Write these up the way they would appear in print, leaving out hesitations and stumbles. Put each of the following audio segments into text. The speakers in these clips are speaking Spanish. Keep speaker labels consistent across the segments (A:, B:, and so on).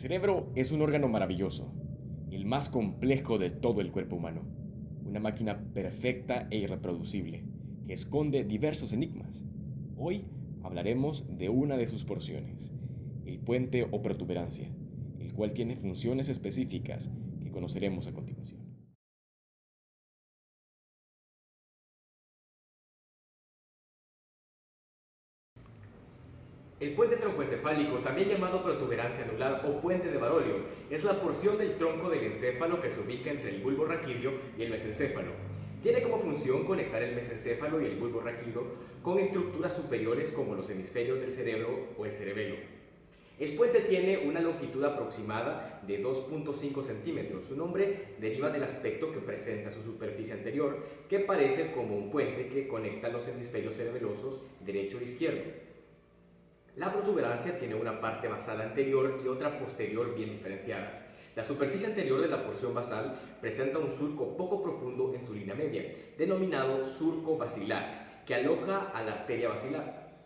A: cerebro es un órgano maravilloso, el más complejo de todo el cuerpo humano, una máquina perfecta e irreproducible, que esconde diversos enigmas. Hoy hablaremos de una de sus porciones, el puente o protuberancia, el cual tiene funciones específicas que conoceremos a continuación.
B: El puente troncoencefálico, también llamado protuberancia anular o puente de Barolio, es la porción del tronco del encéfalo que se ubica entre el bulbo raquídeo y el mesencéfalo. Tiene como función conectar el mesencéfalo y el bulbo raquídeo con estructuras superiores como los hemisferios del cerebro o el cerebelo. El puente tiene una longitud aproximada de 2.5 centímetros. Su nombre deriva del aspecto que presenta su superficie anterior, que parece como un puente que conecta los hemisferios cerebelosos derecho e izquierdo. La protuberancia tiene una parte basal anterior y otra posterior bien diferenciadas. La superficie anterior de la porción basal presenta un surco poco profundo en su línea media, denominado surco basilar, que aloja a la arteria basilar.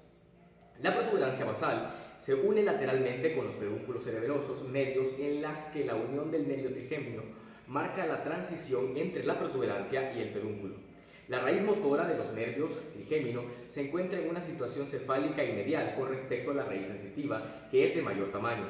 B: La protuberancia basal se une lateralmente con los pedúnculos cerebelosos medios en las que la unión del nervio trigémino marca la transición entre la protuberancia y el pedúnculo. La raíz motora de los nervios trigémino se encuentra en una situación cefálica y medial con respecto a la raíz sensitiva, que es de mayor tamaño.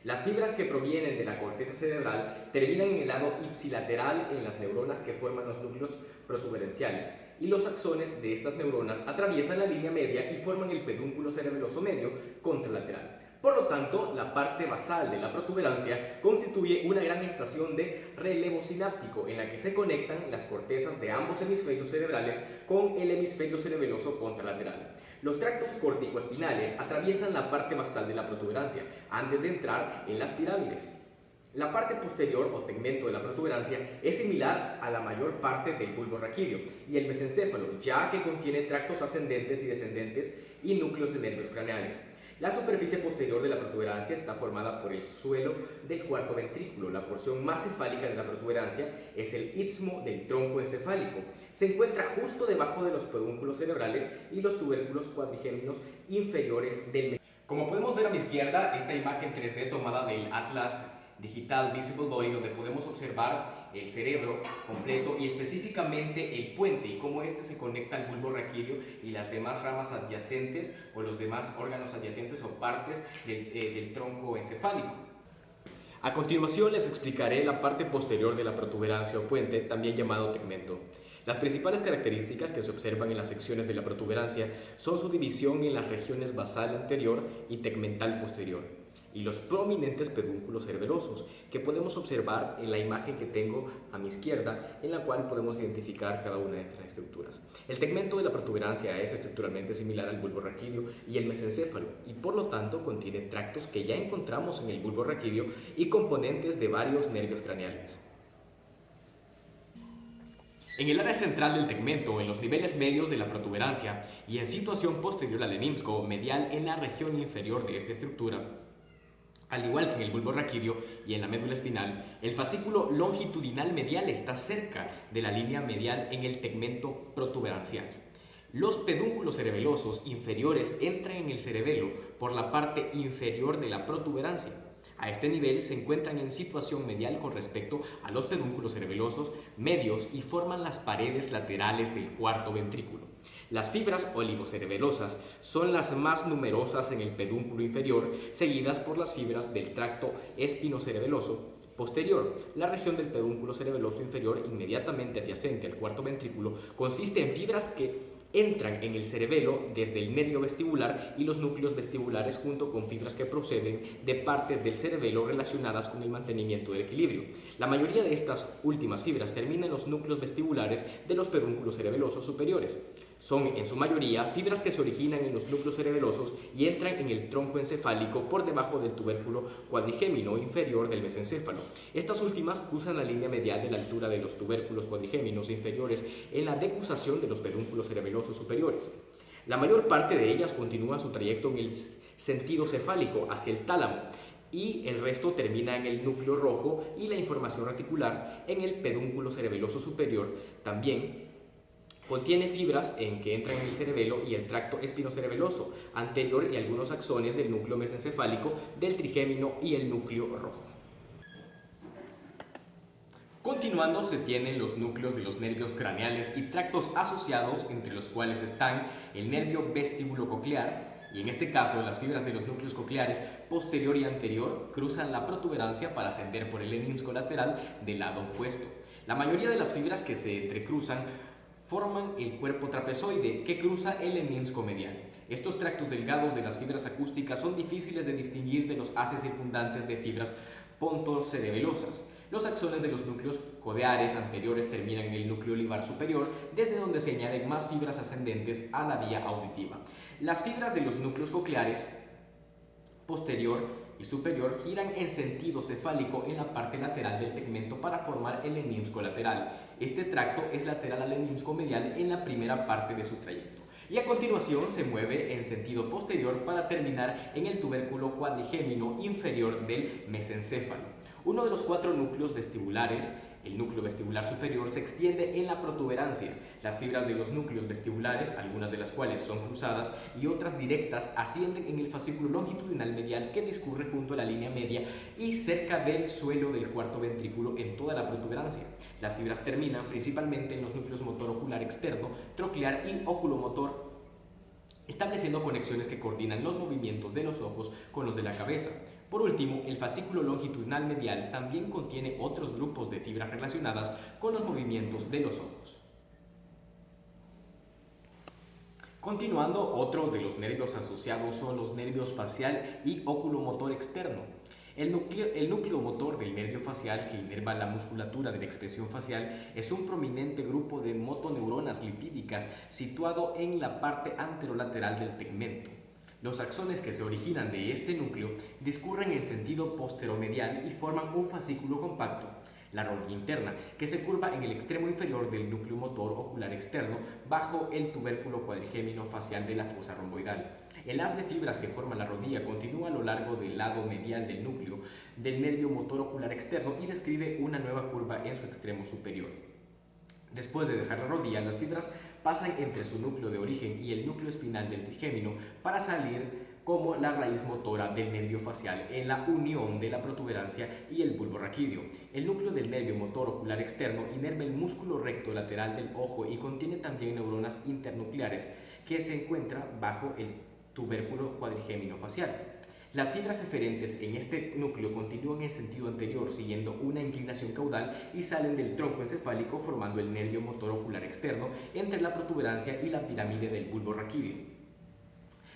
B: Las fibras que provienen de la corteza cerebral terminan en el lado ipsilateral en las neuronas que forman los núcleos protuberanciales, y los axones de estas neuronas atraviesan la línea media y forman el pedúnculo cerebeloso medio contralateral. Por lo tanto, la parte basal de la protuberancia constituye una gran estación de relevo sináptico en la que se conectan las cortezas de ambos hemisferios cerebrales con el hemisferio cerebeloso contralateral. Los tractos córtico-espinales atraviesan la parte basal de la protuberancia antes de entrar en las pirámides. La parte posterior o tegmento de la protuberancia es similar a la mayor parte del bulbo raquídeo y el mesencéfalo, ya que contiene tractos ascendentes y descendentes y núcleos de nervios craneales. La superficie posterior de la protuberancia está formada por el suelo del cuarto ventrículo. La porción más cefálica de la protuberancia es el istmo del tronco encefálico. Se encuentra justo debajo de los pedúnculos cerebrales y los tubérculos cuadrigéminos inferiores del medio. Como podemos ver a mi izquierda, esta imagen 3D tomada del Atlas Digital Visible Body, donde podemos observar el cerebro completo y específicamente el puente y cómo este se conecta al bulbo raquídeo y las demás ramas adyacentes o los demás órganos adyacentes o partes del tronco encefálico. A continuación les explicaré la parte posterior de la protuberancia o puente, también llamado tegmento. Las principales características que se observan en las secciones de la protuberancia son su división en las regiones basal anterior y tegmental posterior, y los prominentes pedúnculos cerebelosos que podemos observar en la imagen que tengo a mi izquierda, en la cual podemos identificar cada una de estas estructuras. El tegmento de la protuberancia es estructuralmente similar al bulbo raquídeo y el mesencéfalo, y por lo tanto contiene tractos que ya encontramos en el bulbo raquídeo y componentes de varios nervios craneales. En el área central del tegmento, en los niveles medios de la protuberancia y en situación posterior al lemnisco medial en la región inferior de esta estructura, al igual que en el bulbo raquídeo y en la médula espinal, el fascículo longitudinal medial está cerca de la línea medial en el tegmento protuberancial. Los pedúnculos cerebelosos inferiores entran en el cerebelo por la parte inferior de la protuberancia. A este nivel se encuentran en situación medial con respecto a los pedúnculos cerebelosos medios y forman las paredes laterales del cuarto ventrículo. Las fibras olivocerebelosas son las más numerosas en el pedúnculo inferior, seguidas por las fibras del tracto espinocerebeloso posterior. La región del pedúnculo cerebeloso inferior, inmediatamente adyacente al cuarto ventrículo, consiste en fibras que entran en el cerebelo desde el nervio vestibular y los núcleos vestibulares, junto con fibras que proceden de partes del cerebelo relacionadas con el mantenimiento del equilibrio. La mayoría de estas últimas fibras terminan en los núcleos vestibulares de los pedúnculos cerebelosos superiores. Son en su mayoría fibras que se originan en los núcleos cerebelosos y entran en el tronco encefálico por debajo del tubérculo cuadrigémino inferior del mesencéfalo. Estas últimas cruzan la línea medial de la altura de los tubérculos cuadrigéminos inferiores en la decusación de los pedúnculos cerebelosos superiores. La mayor parte de ellas continúa su trayecto en el sentido cefálico hacia el tálamo, y el resto termina en el núcleo rojo y la información reticular en el pedúnculo cerebeloso superior. También Contiene fibras en que entran en el cerebelo y el tracto espinocerebeloso anterior y algunos axones del núcleo mesencefálico, del trigémino y el núcleo rojo. Continuando, se tienen los núcleos de los nervios craneales y tractos asociados, entre los cuales están el nervio vestíbulo-coclear, y en este caso las fibras de los núcleos cocleares posterior y anterior cruzan la protuberancia para ascender por el lemnisco lateral del lado opuesto. La mayoría de las fibras que se entrecruzan forman el cuerpo trapezoide que cruza el lemnisco medial. Estos tractos delgados de las fibras acústicas son difíciles de distinguir de los haces circundantes de fibras pontocerebelosas. Los axones de los núcleos codeares anteriores terminan en el núcleo olivar superior, desde donde se añaden más fibras ascendentes a la vía auditiva. Las fibras de los núcleos cocleares posterior y superior giran en sentido cefálico en la parte lateral del tegmento para formar el lemnisco lateral. Este tracto es lateral al lemnisco medial en la primera parte de su trayecto, y a continuación se mueve en sentido posterior para terminar en el tubérculo cuadrigémino inferior del mesencéfalo. Uno de los 4 núcleos vestibulares, el núcleo vestibular superior, se extiende en la protuberancia. Las fibras de los núcleos vestibulares, algunas de las cuales son cruzadas y otras directas, ascienden en el fascículo longitudinal medial que discurre junto a la línea media y cerca del suelo del cuarto ventrículo en toda la protuberancia. Las fibras terminan principalmente en los núcleos motor ocular externo, troclear y oculomotor, estableciendo conexiones que coordinan los movimientos de los ojos con los de la cabeza. Por último, el fascículo longitudinal medial también contiene otros grupos de fibras relacionadas con los movimientos de los ojos. Continuando, otro de los nervios asociados son los nervios facial y oculomotor externo. El núcleo motor del nervio facial, que inerva la musculatura de la expresión facial, es un prominente grupo de motoneuronas lipídicas situado en la parte anterolateral del tegmento. Los axones que se originan de este núcleo discurren en sentido posteromedial y forman un fascículo compacto, la rodilla interna, que se curva en el extremo inferior del núcleo motor ocular externo bajo el tubérculo cuadrigémino facial de la fosa romboidal. El haz de fibras que forma la rodilla continúa a lo largo del lado medial del núcleo del nervio motor ocular externo y describe una nueva curva en su extremo superior. Después de dejar la rodilla, las fibras pasan entre su núcleo de origen y el núcleo espinal del trigémino para salir como la raíz motora del nervio facial en la unión de la protuberancia y el bulbo raquídeo. El núcleo del nervio motor ocular externo inerva el músculo recto lateral del ojo y contiene también neuronas internucleares que se encuentran bajo el tubérculo cuadrigémino facial. Las fibras eferentes en este núcleo continúan en sentido anterior siguiendo una inclinación caudal y salen del tronco encefálico formando el nervio motor ocular externo entre la protuberancia y la pirámide del bulbo raquídeo.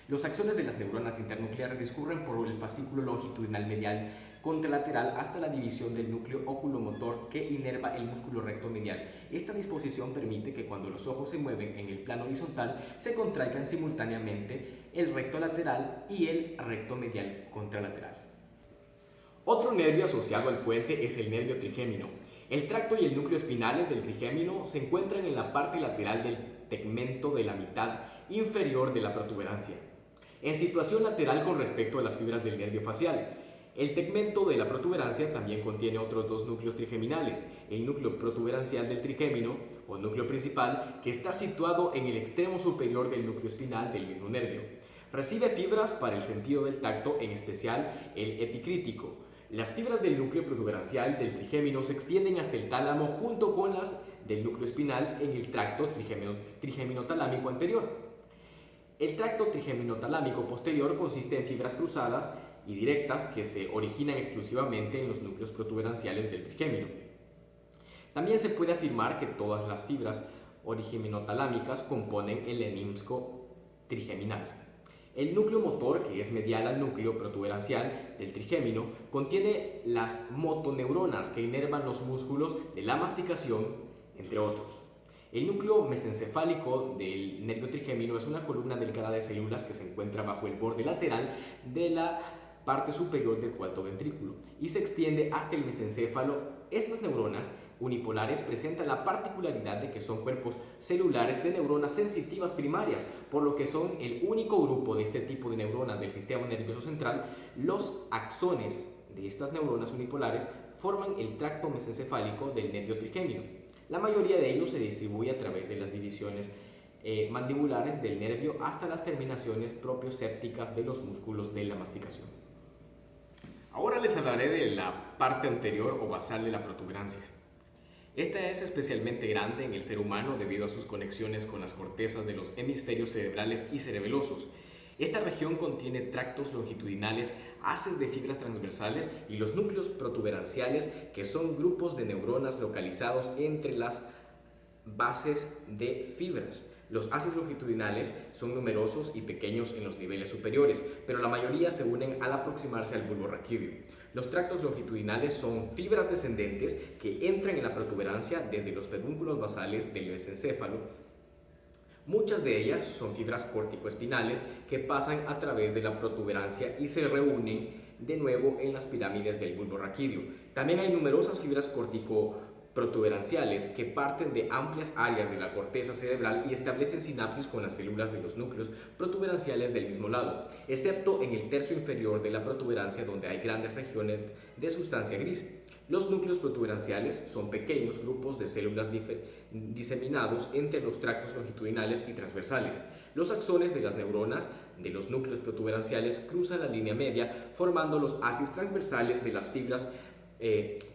B: Los axones de las neuronas internucleares discurren por el fascículo longitudinal medial contralateral hasta la división del núcleo oculomotor que inerva el músculo recto medial. Esta disposición permite que cuando los ojos se mueven en el plano horizontal se contraigan simultáneamente el recto lateral y el recto medial contralateral. Otro nervio asociado al puente es el nervio trigémino. El tracto y el núcleo espinales del trigémino se encuentran en la parte lateral del tegmento de la mitad inferior de la protuberancia, en situación lateral con respecto a las fibras del nervio facial. El tegmento de la protuberancia también contiene otros 2 núcleos trigeminales, el núcleo protuberancial del trigémino o núcleo principal, que está situado en el extremo superior del núcleo espinal del mismo nervio. Recibe fibras para el sentido del tacto, en especial el epicrítico. Las fibras del núcleo protuberancial del trigémino se extienden hasta el tálamo junto con las del núcleo espinal en el tracto trigémino-talámico anterior. El tracto trigémino-talámico posterior consiste en fibras cruzadas y directas que se originan exclusivamente en los núcleos protuberanciales del trigémino. También se puede afirmar que todas las fibras origiminotalámicas componen el lemnisco trigeminal. El núcleo motor, que es medial al núcleo protuberancial del trigémino, contiene las motoneuronas que inervan los músculos de la masticación, entre otros. El núcleo mesencefálico del nervio trigémino es una columna delgada de células que se encuentra bajo el borde lateral de la parte superior del cuarto ventrículo y se extiende hasta el mesencéfalo. Estas neuronas unipolares presentan la particularidad de que son cuerpos celulares de neuronas sensitivas primarias, por lo que son el único grupo de este tipo de neuronas del sistema nervioso central. Los axones de estas neuronas unipolares forman el tracto mesencefálico del nervio trigémino. La mayoría de ellos se distribuye a través de las divisiones mandibulares del nervio hasta las terminaciones propiosépticas de los músculos de la masticación. Ahora les hablaré de la parte anterior o basal de la protuberancia. Esta es especialmente grande en el ser humano debido a sus conexiones con las cortezas de los hemisferios cerebrales y cerebelosos. Esta región contiene tractos longitudinales, haces de fibras transversales y los núcleos protuberanciales, que son grupos de neuronas localizados entre las bases de fibras. Los haces longitudinales son numerosos y pequeños en los niveles superiores, pero la mayoría se unen al aproximarse al bulbo raquídeo. Los tractos longitudinales son fibras descendentes que entran en la protuberancia desde los pedúnculos basales del mesencéfalo. Muchas de ellas son fibras corticoespinales que pasan a través de la protuberancia y se reúnen de nuevo en las pirámides del bulbo raquídeo. También hay numerosas fibras protuberanciales que parten de amplias áreas de la corteza cerebral y establecen sinapsis con las células de los núcleos protuberanciales del mismo lado, excepto en el tercio inferior de la protuberancia, donde hay grandes regiones de sustancia gris. Los núcleos protuberanciales son pequeños grupos de células diseminados entre los tractos longitudinales y transversales. Los axones de las neuronas de los núcleos protuberanciales cruzan la línea media, formando los haces transversales de las fibras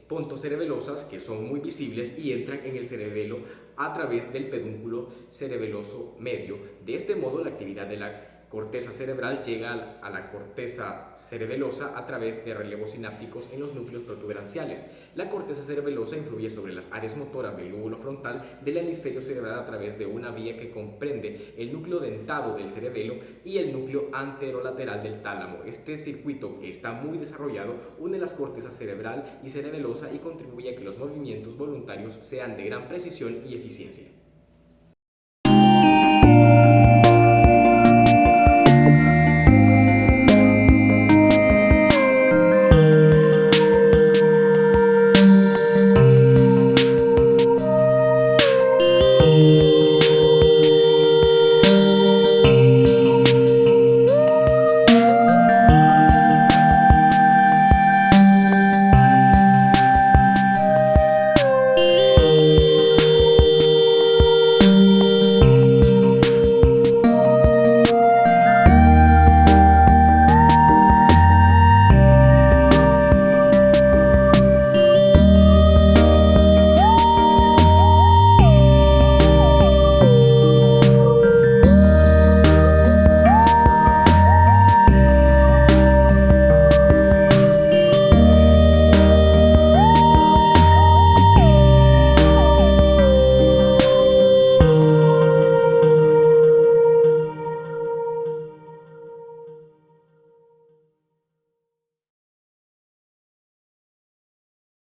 B: pontocerebelosas, que son muy visibles y entran en el cerebelo a través del pedúnculo cerebeloso medio. De este modo, la actividad de la corteza cerebral llega a la corteza cerebelosa a través de relevos sinápticos en los núcleos protuberanciales. La corteza cerebelosa influye sobre las áreas motoras del lóbulo frontal del hemisferio cerebral a través de una vía que comprende el núcleo dentado del cerebelo y el núcleo anterolateral del tálamo. Este circuito, que está muy desarrollado, une las cortezas cerebral y cerebelosa y contribuye a que los movimientos voluntarios sean de gran precisión y eficiencia.